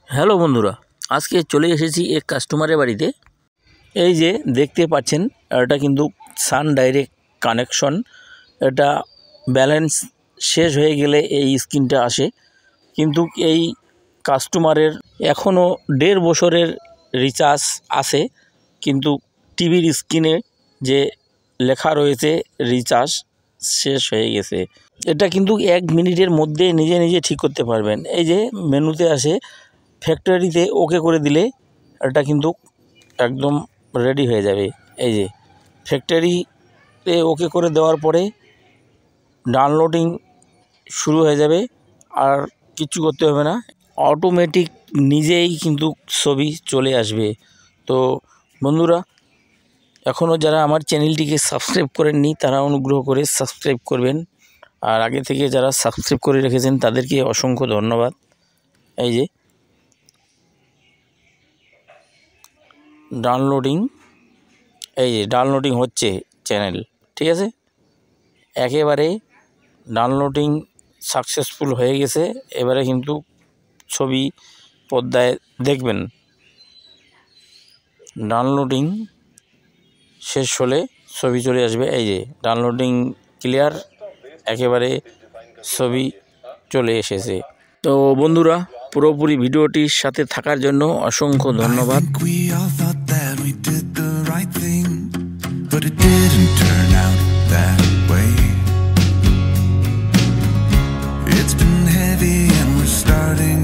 Hello বন্ধুরা, আজকে চলে এসেছি এক কাস্টমারের বাড়িতে। এই যে দেখতে পাচ্ছেন, এটা কিন্তু সান ডাইরেক্ট কানেকশন। এটা ব্যালেন্স শেষ হয়ে গেলে এই স্ক্রিনটা আসে। কিন্তু এই কাস্টমারের এখনও 1.5 বছরের রিচার্জ আছে, কিন্তু টিভির স্ক্রিনে যে লেখা রয়েছে রিচার্জ শেষ হয়ে গেছে। এটা কিন্তু 1 মিনিটের মধ্যে নিজে নিজে ঠিক করতে পারবেন। এই যে মেনুতে আসে, ফ্যাক্টরিতে ওকে করে দিলে এটা কিন্তু একদম রেডি হয়ে যাবে। এই যে ফ্যাক্টরিতে ওকে করে দেওয়ার পরে ডাউনলোডিং শুরু হয়ে যাবে, আর কিছু করতে হবে না, অটোমেটিক নিজেই কিন্তু ছবি চলে আসবে। তো বন্ধুরা, এখনও যারা আমার চ্যানেলটিকে সাবস্ক্রাইব করেননি তারা অনুগ্রহ করে সাবস্ক্রাইব করবেন, আর আগে থেকে যারা সাবস্ক্রাইব করে রেখেছেন তাদেরকে অসংখ্য ধন্যবাদ। এই যে ডাউনলোডিং হচ্ছে চ্যানেল, ঠিক আছে, একেবারে ডাউনলোডিং সাকসেসফুল হয়ে গেছে। এবারে কিন্তু ছবি পর্দায় দেখবেন। ডাউনলোডিং শেষ হলে ছবি চলে আসবে। এই যে ডাউনলোডিং ক্লিয়ার, একেবারে ছবি চলে এসেছে। তো বন্ধুরা, পুরোপুরি ভিডিওটির সাথে থাকার জন্য অসংখ্য ধন্যবাদ। But it didn't turn out that way. It's been heavy and we're starting